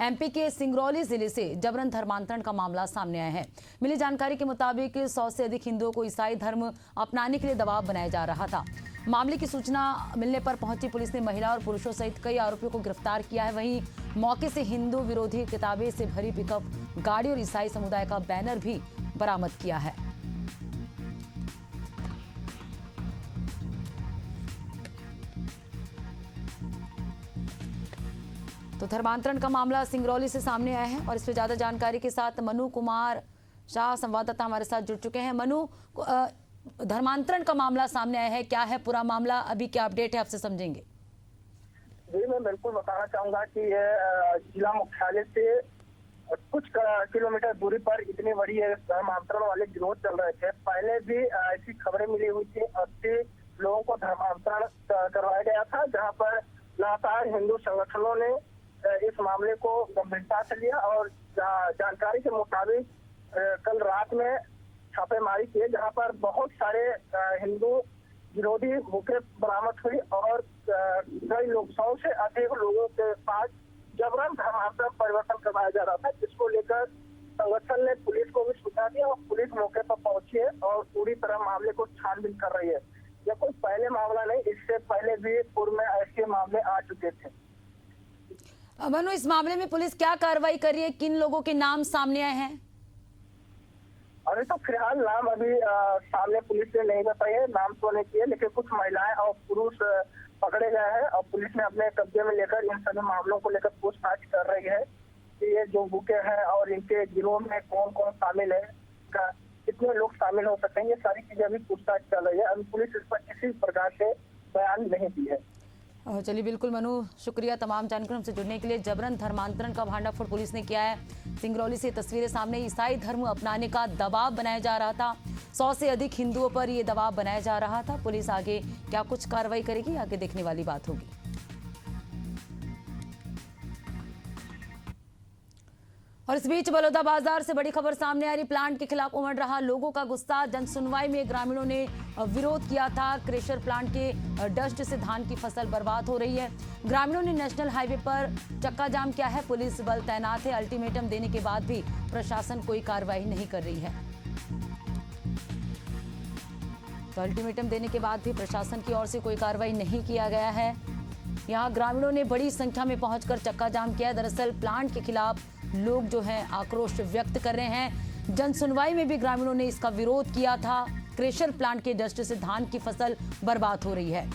MP के सिंगरौली जिले से जबरन धर्मांतरण का मामला सामने आया है। मिली जानकारी के मुताबिक 100 से अधिक हिंदुओं को ईसाई धर्म अपनाने के लिए दबाव बनाया जा रहा था। मामले की सूचना मिलने पर पहुंची पुलिस ने महिला और पुरुषों सहित कई आरोपियों को गिरफ्तार किया है। वहीं मौके से हिंदू विरोधी किताबें से भरी पिकअप गाड़ी और ईसाई समुदाय का बैनर भी बरामद किया है। तो धर्मांतरण का मामला सिंगरौली से सामने आया है और इस पर ज्यादा जानकारी के साथ मनु कुमार शाह संवाददाता हमारे साथ जुड़ चुके हैं। मनु, धर्मांतरण का मामला सामने आया है, क्या है पूरा मामला, अभी क्या अपडेट है, आपसे समझेंगे। जी, मैं बिल्कुल बताना चाहूंगा कि यह जिला मुख्यालय से कुछ किलोमीटर दूरी पर इतनी बड़ी धर्मांतरण वाले गिरोह चल रहे थे। पहले भी ऐसी खबरें मिली हुई थी, 80 लोगों को धर्मांतरण करवाया गया था, जहां पर लगातार हिंदू संगठनों ने इस मामले को गंभीरता से लिया और जानकारी के मुताबिक कल रात में छापेमारी किए, जहां पर बहुत सारे हिंदू विरोधी बुकें बरामद हुई और कई लोग 100 से अधिक लोगों के पास जबरन धर्मांतरण परिवर्तन करवाया जा रहा था, जिसको लेकर संगठन ने पुलिस को भी सूचना दी और पुलिस मौके पर पहुंची है और पूरी तरह मामले को छानबीन कर रही है। यह कोई पहले मामला नहीं, इससे पहले भी पूर्व में ऐसे मामले आ चुके थे। मनु, इस मामले में पुलिस क्या कार्रवाई कर रही है, किन लोगों के नाम सामने आए हैं? अभी तो फिलहाल नाम अभी सामने पुलिस ने नहीं बताए है, नाम तो नहीं किए, लेकिन कुछ महिलाएं और पुरुष पकड़े गए हैं और पुलिस ने अपने कब्जे में लेकर इन सभी मामलों को लेकर पूछताछ कर रही है कि ये जो बुके हैं और इनके गिरोह में कौन कौन शामिल है, कितने लोग शामिल हो सकते हैं, ये सारी चीजें अभी पूछताछ चल रही है। अभी पुलिस इस पर किसी प्रकार से बयान नहीं दी है। चलिए, बिल्कुल मनु, शुक्रिया तमाम जानकारी हमसे जुड़ने के लिए। जबरन धर्मांतरण का भांडाफोड़ पुलिस ने किया है। सिंगरौली से तस्वीरें सामने, ईसाई धर्म अपनाने का दबाव बनाया जा रहा था, 100 से अधिक हिंदुओं पर यह दबाव बनाया जा रहा था। पुलिस आगे क्या कुछ कार्रवाई करेगी, आगे देखने वाली बात होगी। और इस बीच बलौदाबाजार से बड़ी खबर सामने आ रही, प्लांट के खिलाफ उमड़ रहा लोगों का गुस्सा। जनसुनवाई में ग्रामीणों ने विरोध किया था। क्रेशर प्लांट के डस्ट से धान की फसल बर्बाद हो रही है। ग्रामीणों ने नेशनल हाईवे पर चक्का जाम किया है। पुलिस बल तैनात है। अल्टीमेटम देने के बाद भी प्रशासन कोई कार्रवाई नहीं कर रही है। तो अल्टीमेटम देने के बाद भी प्रशासन की ओर से कोई कार्रवाई नहीं किया गया है। यहाँ ग्रामीणों ने बड़ी संख्या में पहुंचकर चक्का जाम किया। दरअसल प्लांट के खिलाफ लोग जो हैं आक्रोश व्यक्त कर रहे हैं। जन सुनवाई में भी ग्रामीणों ने इसका विरोध किया था। क्रेशर प्लांट के डस्ट से धान की फसल बर्बाद हो रही है।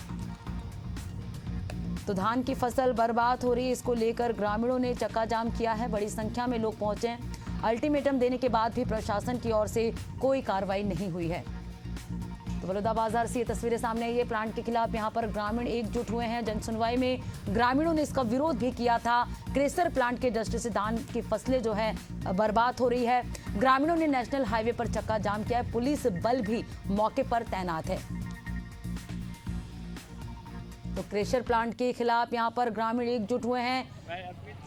तो धान की फसल बर्बाद हो रही है, इसको लेकर ग्रामीणों ने चक्का जाम किया है। बड़ी संख्या में लोग पहुंचे। अल्टीमेटम देने के बाद भी प्रशासन की ओर से कोई कार्रवाई नहीं हुई है। तो बलौदाबाजार से ये तस्वीरें सामने आई है। प्लांट के खिलाफ यहाँ पर ग्रामीण एकजुट हुए हैं। जनसुनवाई में ग्रामीणों ने इसका विरोध भी किया था। क्रेशर प्लांट के डस्ट से धान की फसलें जो है बर्बाद हो रही है। ग्रामीणों ने नेशनल हाईवे पर चक्का जाम किया है। पुलिस बल भी मौके पर तैनात है। तो क्रेशर प्लांट के खिलाफ यहाँ पर ग्रामीण एकजुट हुए हैं,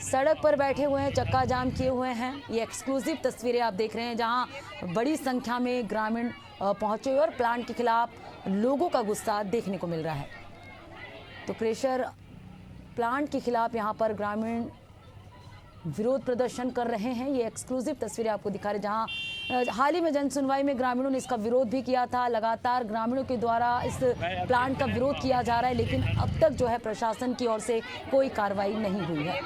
सड़क पर बैठे हुए हैं, चक्का जाम किए हुए हैं। ये एक्सक्लूसिव तस्वीरें आप देख रहे हैं, जहां बड़ी संख्या में ग्रामीण पहुंचे और प्लांट के खिलाफ लोगों का गुस्सा देखने को मिल रहा है। तो क्रेशर प्लांट के खिलाफ यहां पर ग्रामीण विरोध प्रदर्शन कर रहे हैं। ये एक्सक्लूसिव तस्वीरें आपको दिखा रहे, जहां हाल ही में जन सुनवाई में ग्रामीणों ने इसका विरोध भी किया था। लगातार ग्रामीणों के द्वारा इस प्लांट का विरोध किया जा रहा है, लेकिन अब तक जो है प्रशासन की ओर से कोई कार्रवाई नहीं हुई है।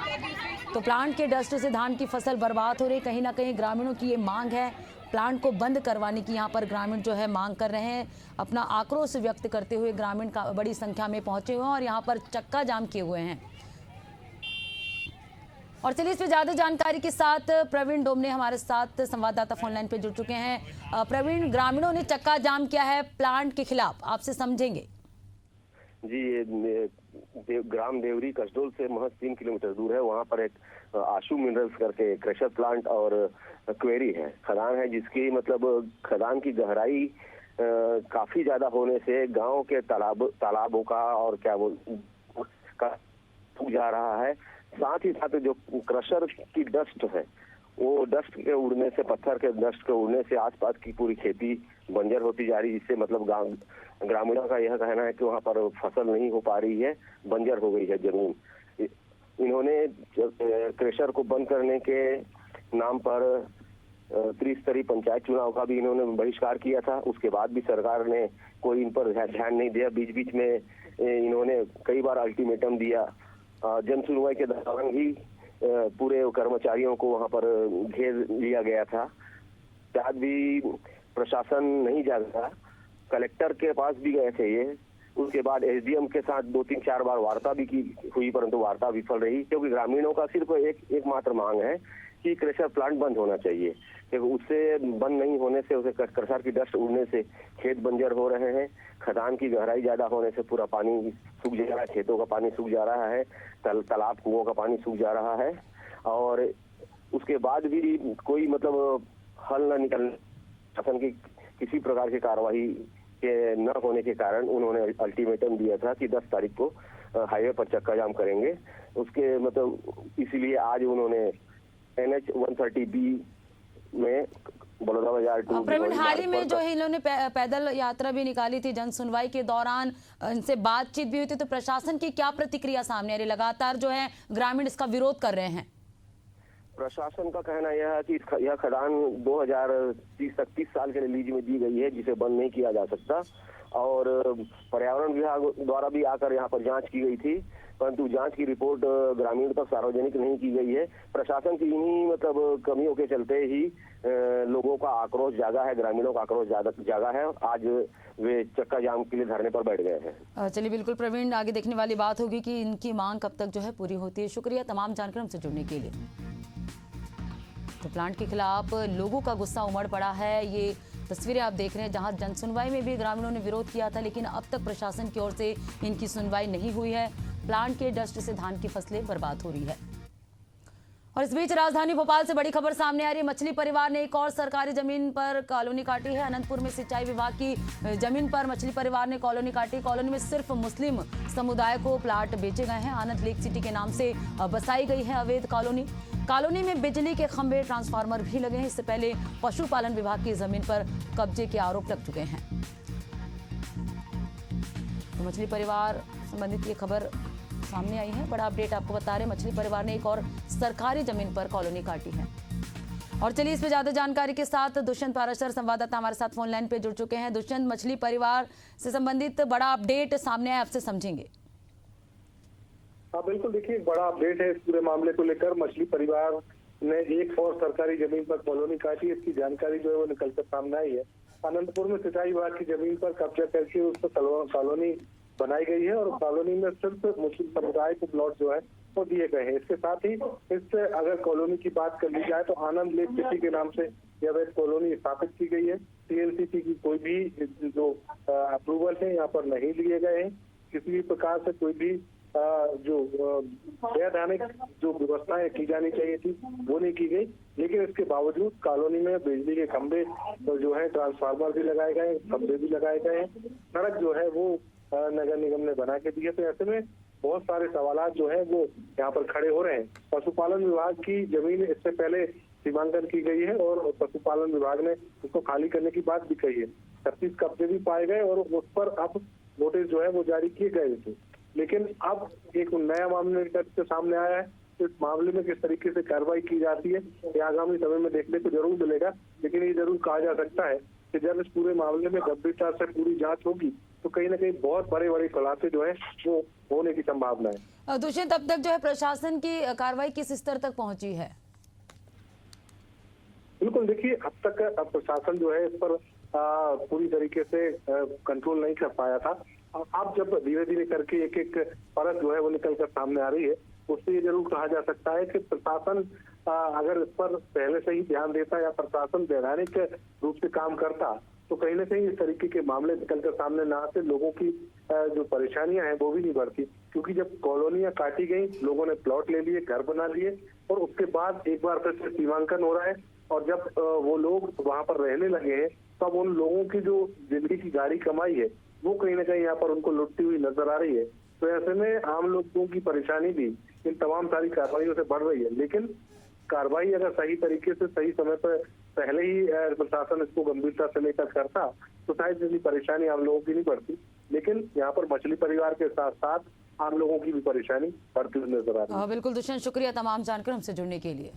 तो प्लांट के डस्ट से धान की फसल बर्बाद हो रही। कहीं ना कहीं ग्रामीणों की ये मांग है, प्लांट को बंद करवाने की यहाँ पर ग्रामीण जो है मांग कर रहे हैं। अपना आक्रोश व्यक्त करते हुए ग्रामीण का बड़ी संख्या में पहुंचे हुए हैं और यहाँ पर चक्का जाम किए हुए हैं। और चलिए, इस पर ज्यादा जानकारी के साथ प्रवीण डोमने हमारे साथ संवाददाता फोन लाइन पे जुड़ चुके हैं। प्रवीण, ग्रामीणों ने चक्का जाम किया है प्लांट के खिलाफ, आपसे समझेंगे। जी, ग्राम देवरी कसडोल से महज 3 किलोमीटर दूर है। वहाँ पर एक आशु मिनरल्स करके क्रेशर प्लांट और क्वेरी है, खदान है, जिसकी मतलब खदान की गहराई काफी ज्यादा होने से गांव के तालाबों का और क्या सूख जा रहा है। साथ ही साथ जो क्रशर की डस्ट है, वो डस्ट के उड़ने से, पत्थर के डस्ट के उड़ने से आसपास की पूरी खेती बंजर होती जा रही है, जिससे मतलब ग्रामीणों का यह कहना है कि वहाँ पर फसल नहीं हो पा रही है, बंजर हो गई है जमीन। इन्होंने क्रेशर को बंद करने के नाम पर त्रिस्तरीय पंचायत चुनाव का भी इन्होंने बहिष्कार किया था। उसके बाद भी सरकार ने कोई इन पर ध्यान नहीं दिया। बीच बीच में इन्होंने कई बार अल्टीमेटम दिया। जन सुनवाई के दौरान भी पूरे कर्मचारियों को वहां पर घेर लिया गया था। शायद भी प्रशासन नहीं जागा। कलेक्टर के पास भी गए थे ये। उसके बाद एसडीएम के साथ 2-3-4 बार वार्ता भी की हुई, परंतु वार्ता विफल रही, क्योंकि ग्रामीणों का सिर्फ एकमात्र मांग है कि क्रेशर प्लांट बंद होना चाहिए। क्योंकि उससे बंद नहीं होने से, उसे क्रेशर की डस्ट उड़ने से खेत बंजर हो रहे हैं। खदान की गहराई ज्यादा होने से पूरा पानी सूख जा रहा है, खेतों का पानी सूख जा रहा है, तालाब कुओं का पानी सूख जा रहा है। और उसके बाद भी कोई मतलब हल न निकलने, शासन की किसी प्रकार की कार्रवाई के न होने के कारण उन्होंने अल्टीमेटम दिया था कि 10 तारीख को हाईवे पर चक्का जाम करेंगे। उसके मतलब इसीलिए आज उन्होंने NH 130B में बड़ौदा बाजार प्रवीण, हाल ही में जो है इन्होंने पैदल यात्रा भी निकाली थी। जन सुनवाई के दौरान इनसे बातचीत भी हुई थी, तो प्रशासन की क्या प्रतिक्रिया सामने आ रही? लगातार जो है ग्रामीण इसका विरोध कर रहे हैं। प्रशासन का कहना यह है कि यह खदान 2030 तक 30 साल के लिए लीज में दी गई है, जिसे बंद नहीं किया जा सकता। और पर्यावरण विभाग द्वारा भी आकर यहाँ पर जांच की गई थी, परंतु जांच की रिपोर्ट ग्रामीण तक सार्वजनिक नहीं की गई है। प्रशासन की इन्हीं मतलब कमियों के चलते ही लोगों का आक्रोश जागा है, ग्रामीणों का आक्रोश जागा है। आज वे चक्का जाम के लिए धरने पर बैठ गए हैं। चलिए, बिल्कुल प्रवीण, आगे देखने वाली बात होगी कि इनकी मांग कब तक जो है पूरी होती है। शुक्रिया तमाम जानकारी हमसे जुड़ने के लिए। तो प्लांट के खिलाफ लोगों का गुस्सा उमड़ पड़ा है। ये तस्वीरें आप देख रहे हैं जहां जन सुनवाई में भी ग्रामीणों ने विरोध किया था, लेकिन अब तक प्रशासन की ओर से इनकी सुनवाई नहीं हुई है। प्लांट के डस्ट से धान की फसलें बर्बाद हो रही है। और इस बीच राजधानी भोपाल से बड़ी खबर सामने आ रही है। मछली परिवार ने एक और सरकारी जमीन पर कॉलोनी काटी है। अनंतपुर में सिंचाई विभाग की जमीन पर मछली परिवार ने कॉलोनी काटी। कॉलोनी में सिर्फ मुस्लिम समुदाय को प्लाट बेचे गए हैं। आनंद लेक सिटी के नाम से बसाई गई है अवैध कॉलोनी। कॉलोनी में बिजली के खंभे, ट्रांसफार्मर भी लगे हैं। इससे पहले पशुपालन विभाग की जमीन पर कब्जे के आरोप लग चुके हैं। तो मछली परिवार संबंधित ये खबर सामने आई है। बड़ा अपडेट आपको बता रहे हैं, मछली परिवार ने एक और सरकारी जमीन पर कॉलोनी काटी है। और चलिए इस पे ज्यादा जानकारी के साथ दुष्यंत पाराशर संवाददाता हमारे साथ फोन लाइन पे जुड़ चुके हैं। दुष्यंत, मछली परिवार से संबंधित बड़ा अपडेट सामने आया, आपसे समझेंगे। हाँ बिल्कुल, देखिए बड़ा अपडेट है इस पूरे मामले को लेकर। मछली परिवार ने एक और सरकारी जमीन पर कॉलोनी काटी। इसकी जानकारी जो है वो निकल कर सामने आई है। अनंतपुर में सिंचाई विभाग की जमीन पर कब्जा करके उस पर कॉलोनी बनाई गई है और कॉलोनी में सिर्फ मुस्लिम समुदाय को प्लॉट जो है वो दिए गए हैं। इसके साथ ही इस अगर कॉलोनी की बात कर ली जाए तो आनंद लेक सिटी के नाम से यह अवैध कॉलोनी स्थापित की गई है। TLCC की कोई भी जो अप्रूवल है यहाँ पर नहीं लिए गए हैं। किसी भी प्रकार से कोई भी जो वैधानिक जो व्यवस्थाएं की जानी चाहिए थी वो नहीं की गई। लेकिन इसके बावजूद कॉलोनी में बिजली के खंभे जो है, ट्रांसफार्मर भी लगाए गए, खंभे भी लगाए गए हैं। सड़क जो है वो नगर निगम ने बना के दी है। तो ऐसे में बहुत सारे सवाल जो है वो यहाँ पर खड़े हो रहे हैं। पशुपालन विभाग की जमीन इससे पहले सीमांकन की गई है और पशुपालन विभाग ने उसको खाली करने की बात भी कही है। 36 कब्जे भी पाए गए और उस पर अब नोटिस जो है वो जारी किए गए थे। लेकिन अब एक नया मामला निकल के सामने आया है। इस मामले में किस तरीके से कार्रवाई की जाती है ये आगामी समय में देखने को जरूर मिलेगा। लेकिन ये जरूर कहा जा सकता है कि जब इस पूरे मामले में गंभीरता से पूरी जांच होगी तो कहीं ना कहीं बहुत बड़े बड़े खुलासे जो है वो होने की संभावना है। दुष्यंत, अब तक जो है प्रशासन की कार्रवाई किस स्तर तक पहुंची है? बिल्कुल, देखिए अब तक प्रशासन जो है इस पर पूरी तरीके से कंट्रोल नहीं कर पाया था। अब जब धीरे धीरे करके एक एक परत जो है वो निकल कर सामने आ रही है, उससे ये जरूर कहा जा सकता है कि प्रशासन अगर इस पर पहले से ही ध्यान देता या प्रशासन वैधानिक रूप से काम करता तो कहीं ना कहीं इस तरीके के मामले निकलकर सामने ना आते, लोगों की जो परेशानियां हैं वो भी नहीं बढ़ती। क्योंकि जब कॉलोनियां काटी गई, लोगों ने प्लॉट ले लिए, घर बना लिए और उसके बाद एक बार फिर से सीमांकन हो रहा है और जब वो लोग वहां पर रहने लगे हैं तब उन लोगों की जो जिंदगी की गाढ़ी कमाई है वो कहीं ना कहीं यहाँ पर उनको लुटती हुई नजर आ रही है। तो ऐसे में आम लोगों की परेशानी भी इन तमाम सारी कार्रवाइयों से बढ़ रही है। लेकिन कार्रवाई अगर सही तरीके से सही समय पर पहले ही प्रशासन इसको गंभीरता से लेकर करता तो शायद इतनी परेशानी आम लोगों की नहीं बढ़ती। लेकिन यहाँ पर मछली परिवार के साथ साथ आम लोगों की भी परेशानी बढ़ती हुई नजर आ रही है। बिल्कुल दुष्यंत, शुक्रिया तमाम जानकर हमसे जुड़ने के लिए।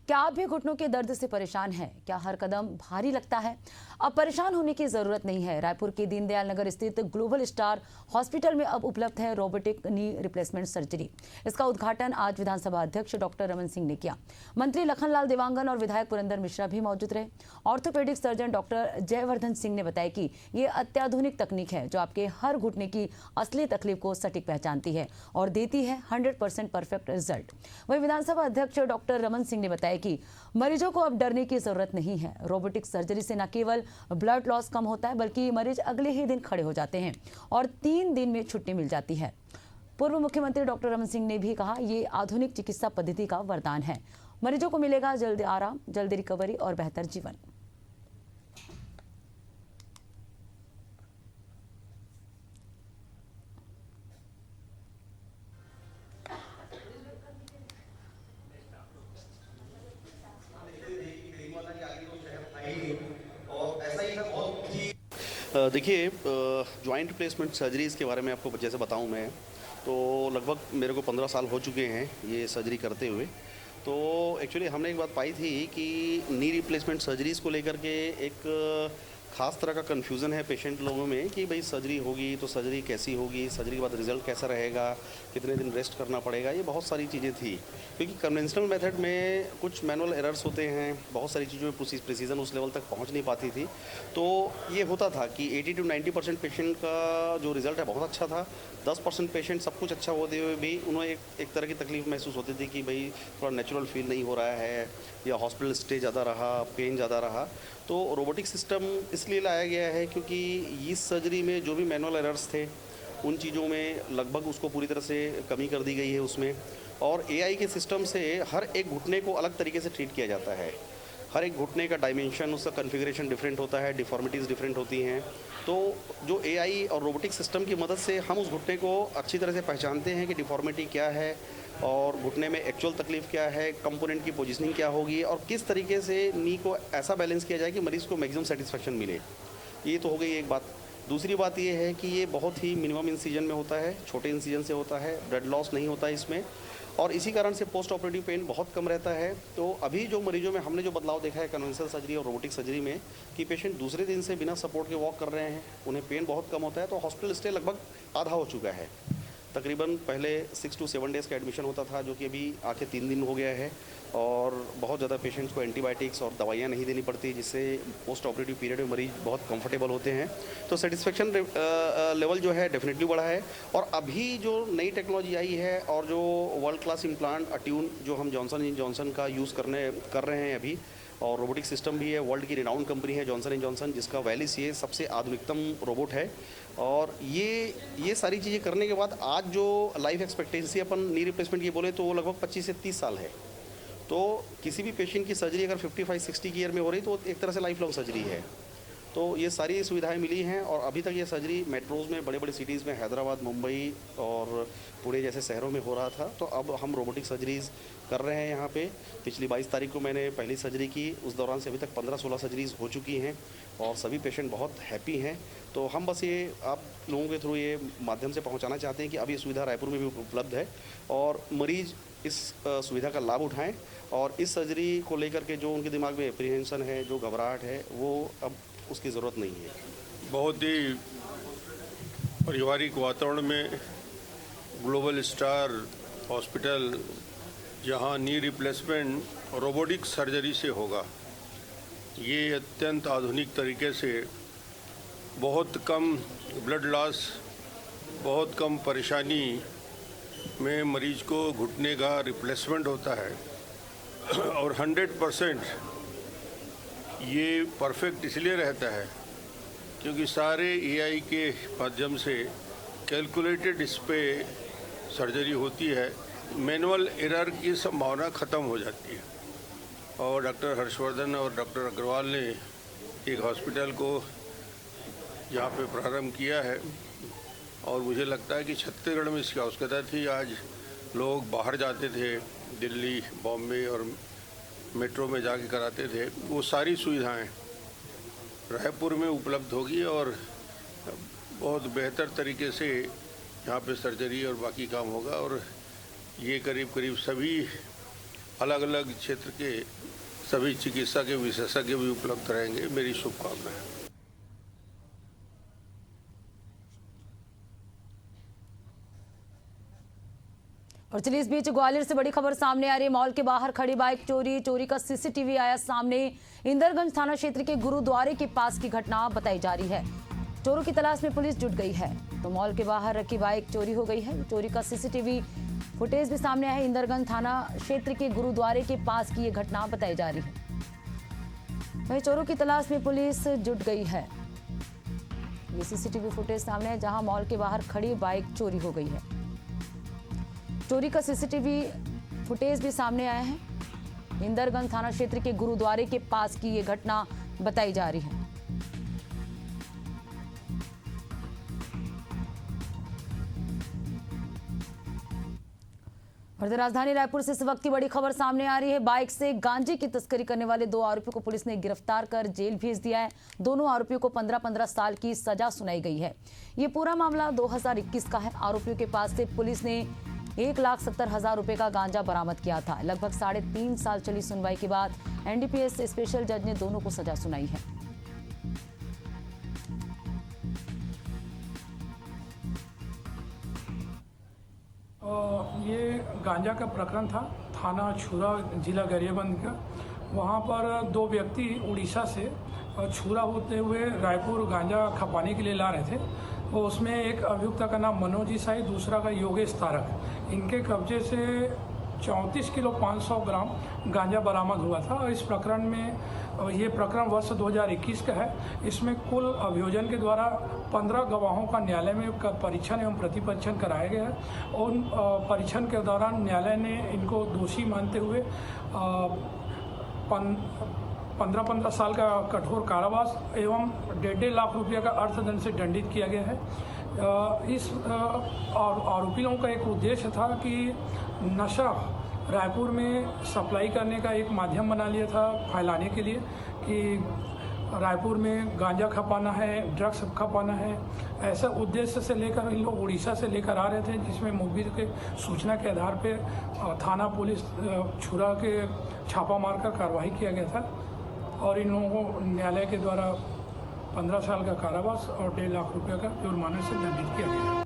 क्या आप भी घुटनों के दर्द से परेशान हैं? क्या हर कदम भारी लगता है? अब परेशान होने की जरूरत नहीं है। रायपुर के दीनदयाल नगर स्थित ग्लोबल स्टार हॉस्पिटल में अब उपलब्ध है रोबोटिक नी रिप्लेसमेंट सर्जरी। इसका उद्घाटन आज विधानसभा अध्यक्ष डॉक्टर रमन सिंह ने किया। मंत्री लखनलाल देवांगन और विधायक पुरंदर मिश्रा भी मौजूद रहे। Orthopaedic surgeon doctor Jaivardhan Singh ने बताया कि ये अत्याधुनिक तकनीक है जो आपके हर घुटने की असली तकलीफ को सटीक पहचानती है और देती है 100% परफेक्ट रिजल्ट। वहीं विधानसभा अध्यक्ष डॉक्टर रमन सिंह ने बताया कि मरीजों को अब डरने की जरूरत नहीं है। रोबोटिक सर्जरी से न केवल ब्लड लॉस कम होता है बल्कि मरीज अगले ही दिन खड़े हो जाते हैं और 3 दिन में छुट्टी मिल जाती है। पूर्व मुख्यमंत्री डॉक्टर रमन सिंह ने भी कहा, ये आधुनिक चिकित्सा पद्धति का वरदान है। मरीजों को मिलेगा जल्द आराम, जल्दी रिकवरी और बेहतर जीवन। देखिए, जॉइंट रिप्लेसमेंट सर्जरीज़ के बारे में आपको जैसे बताऊं मैं, तो लगभग मेरे को 15 साल हो चुके हैं ये सर्जरी करते हुए। तो एक्चुअली हमने एक बात पाई थी कि नी रिप्लेसमेंट सर्जरीज़ को लेकर के एक ख़ास तरह का कन्फ्यूज़न है पेशेंट लोगों में कि भाई सर्जरी होगी तो सर्जरी कैसी होगी, सर्जरी के बाद रिज़ल्ट कैसा रहेगा, कितने दिन रेस्ट करना पड़ेगा, ये बहुत सारी चीज़ें थी। क्योंकि कन्वेंशनल मेथड में कुछ मैनुअल एरर्स होते हैं, बहुत सारी चीज़ों में प्रिसीजन उस लेवल तक पहुंच नहीं पाती थी। तो ये होता था कि 80 to 90% पेशेंट का जो रिज़ल्ट है बहुत अच्छा था। 10% पेशेंट सब कुछ अच्छा होते हुए भी उन्हें एक तरह की तकलीफ महसूस होती थी कि भाई थोड़ा नेचुरल फील नहीं हो रहा है या हॉस्पिटल स्टे ज़्यादा रहा, पेन ज़्यादा रहा। तो रोबोटिक सिस्टम इसलिए लाया गया है क्योंकि इस सर्जरी में जो भी मैनुअल एरर्स थे उन चीज़ों में लगभग उसको पूरी तरह से कमी कर दी गई है उसमें। और एआई के सिस्टम से हर एक घुटने को अलग तरीके से ट्रीट किया जाता है। हर एक घुटने का डायमेंशन, उसका कॉन्फ़िगरेशन डिफरेंट होता है, डिफॉर्मिटीज़ डिफरेंट होती हैं। तो जो एआई और रोबोटिक सिस्टम की मदद से हम उस घुटने को अच्छी तरह से पहचानते हैं कि डिफॉर्मिटी क्या है और घुटने में एक्चुअल तकलीफ क्या है, कंपोनेंट की पोजीशनिंग क्या होगी और किस तरीके से नी को ऐसा बैलेंस किया जाए कि मरीज़ को मैक्सिमम सेटिस्फेक्शन मिले। ये तो हो गई एक बात। दूसरी बात ये है कि ये बहुत ही मिनिमम इंसिजन में होता है, छोटे इंसिजन से होता है, ब्लड लॉस नहीं होता है इसमें और इसी कारण से पोस्ट ऑपरेटिव पेन बहुत कम रहता है। तो अभी जो मरीजों में हमने जो बदलाव देखा है कन्वेंशनल सर्जरी और रोबोटिक सर्जरी में कि पेशेंट दूसरे दिन से बिना सपोर्ट के वॉक कर रहे हैं, उन्हें पेन बहुत कम होता है। तो हॉस्पिटल स्टे लगभग आधा हो चुका है। तकरीबन पहले 6 to 7 डेज़ का एडमिशन होता था जो कि अभी आके 3 दिन हो गया है और बहुत ज़्यादा पेशेंट्स को एंटीबायोटिक्स और दवाइयाँ नहीं देनी पड़ती जिससे पोस्ट ऑपरेटिव पीरियड में मरीज बहुत कंफर्टेबल होते हैं। तो सेटिस्फेक्शन लेवल जो है डेफिनेटली बढ़ा है। और अभी जो नई टेक्नोलॉजी आई है और जो वर्ल्ड क्लास इम्प्लांट अट्यून जो हम जॉनसन एंड जॉनसन का यूज़ कर रहे हैं अभी, और रोबोटिक सिस्टम भी है, वर्ल्ड की रिनाउंड कंपनी है जॉनसन एंड जॉनसन जिसका वैलिस ये सबसे आधुनिकतम रोबोट है। और ये सारी चीज़ें करने के बाद आज जो लाइफ एक्सपेक्टेंसी अपन नी रिप्लेसमेंट की बोले तो वो लगभग 25 से 30 साल है। तो किसी भी पेशेंट की सर्जरी अगर 55-60 की ईयर में हो रही तो एक तरह से लाइफ लॉन्ग सर्जरी है। तो ये सारी सुविधाएं मिली हैं और अभी तक ये सर्जरी मेट्रोज़ में, बड़े बड़े सिटीज़ में, हैदराबाद, मुंबई और पुणे जैसे शहरों में हो रहा था। तो अब हम रोबोटिक सर्जरीज़ कर रहे हैं यहाँ पे। पिछली 22 तारीख को मैंने पहली सर्जरी की, उस दौरान से अभी तक 15-16 सर्जरीज़ हो चुकी हैं और सभी पेशेंट बहुत हैप्पी हैं। तो हम बस ये आप लोगों के थ्रू ये माध्यम से पहुँचाना चाहते हैं कि अब ये सुविधा रायपुर में भी उपलब्ध है और मरीज़ इस सुविधा का लाभ उठाएं और इस सर्जरी को लेकर के जो उनके दिमाग में एप्रीहेंशन है, जो घबराहट है, वो अब उसकी ज़रूरत नहीं है। बहुत ही पारिवारिक वातावरण में ग्लोबल स्टार हॉस्पिटल जहां नी रिप्लेसमेंट रोबोटिक सर्जरी से होगा, ये अत्यंत आधुनिक तरीके से बहुत कम ब्लड लॉस, बहुत कम परेशानी में मरीज को घुटने का रिप्लेसमेंट होता है और 100% ये परफेक्ट इसलिए रहता है क्योंकि सारे एआई के माध्यम से कैलकुलेटेड इस पे सर्जरी होती है। मैनुअल एरर की संभावना ख़त्म हो जाती है और डॉक्टर हर्षवर्धन और डॉक्टर अग्रवाल ने एक हॉस्पिटल को यहाँ पे प्रारंभ किया है और मुझे लगता है कि छत्तीसगढ़ में इसकी आवश्यकता थी। आज लोग बाहर जाते थे, दिल्ली, बॉम्बे और मेट्रो में जाके कराते थे। वो सारी सुविधाएं रायपुर में उपलब्ध होगी और बहुत बेहतर तरीके से यहाँ पे सर्जरी और बाकी काम होगा और ये करीब करीब सभी अलग अलग क्षेत्र के सभी चिकित्सा के विशेषज्ञ भी उपलब्ध रहेंगे। मेरी शुभकामनाएं। और चलिए इस बीच ग्वालियर से बड़ी खबर सामने आ रही है। मॉल के बाहर खड़ी बाइक चोरी का सीसीटीवी आया सामने। इंदरगंज थाना क्षेत्र के गुरुद्वारे के पास की घटना बताई जा रही है। चोरों की तलाश में पुलिस जुट गई है। तो मॉल के बाहर रखी बाइक चोरी हो गई है। चोरी का सीसीटीवी फुटेज भी सामने आया है। इंदरगंज थाना क्षेत्र के गुरुद्वारे के पास की ये घटना बताई जा रही है। वहीं चोरों की तलाश में पुलिस जुट गई है। ये सीसीटीवी फुटेज सामने है जहां मॉल के बाहर खड़ी बाइक चोरी हो गई है। चोरी का सीसीटीवी फुटेज भी सामने आया है। इंदरगंज थाना क्षेत्र के गुरुद्वारे के पास की ये घटना बताई जा रही है। और राजधानी रायपुर से इस वक्त की बड़ी खबर सामने आ रही है। बाइक से गांजे की तस्करी करने वाले 2 आरोपियों को पुलिस ने गिरफ्तार कर जेल भेज दिया है। दोनों आरोपियों को 15-15 साल की सजा सुनाई गई है। ये पूरा मामला 2021 का है। आरोपियों के पास से पुलिस ने 1,70,000 रुपए का गांजा बरामद किया था। लगभग 3.5 साल चली सुनवाई के बाद एनडीपीएस स्पेशल जज ने दोनों को सजा सुनाई है। ये गांजा का प्रकरण था थाना छुरा जिला गरियाबंद का। वहाँ पर 2 व्यक्ति उड़ीसा से छुरा होते हुए रायपुर गांजा खपाने के लिए ला रहे थे। तो उसमें एक अभियुक्त का नाम मनोज ईसाई, दूसरा का योगेश तारक। इनके कब्जे से 34 किलो 500 ग्राम गांजा बरामद हुआ था। और इस प्रकरण में ये प्रकरण वर्ष 2021 का है। इसमें कुल अभियोजन के द्वारा 15 गवाहों का न्यायालय में परीक्षण एवं प्रतिपरीक्षण कराया गया है। उन परीक्षण के दौरान न्यायालय ने इनको दोषी मानते हुए 15-15 साल का कठोर कारावास एवं 1.5 लाख रुपये का अर्थदंड से दंडित किया गया है। इस आरोपी लोगों का एक उद्देश्य था कि नशा रायपुर में सप्लाई करने का एक माध्यम बना लिया था, फैलाने के लिए कि रायपुर में गांजा खपाना है, ड्रग्स खपाना है। ऐसा उद्देश्य से लेकर इन लोग उड़ीसा से लेकर आ रहे थे, जिसमें मुखबिर के सूचना के आधार पर थाना पुलिस छुरा के छापा मारकर कार्रवाई किया गया था। और इन लोगों को न्यायालय के द्वारा 15 साल का कारावास और 1.5 लाख रुपये का जुर्माने से दंडित किया गया।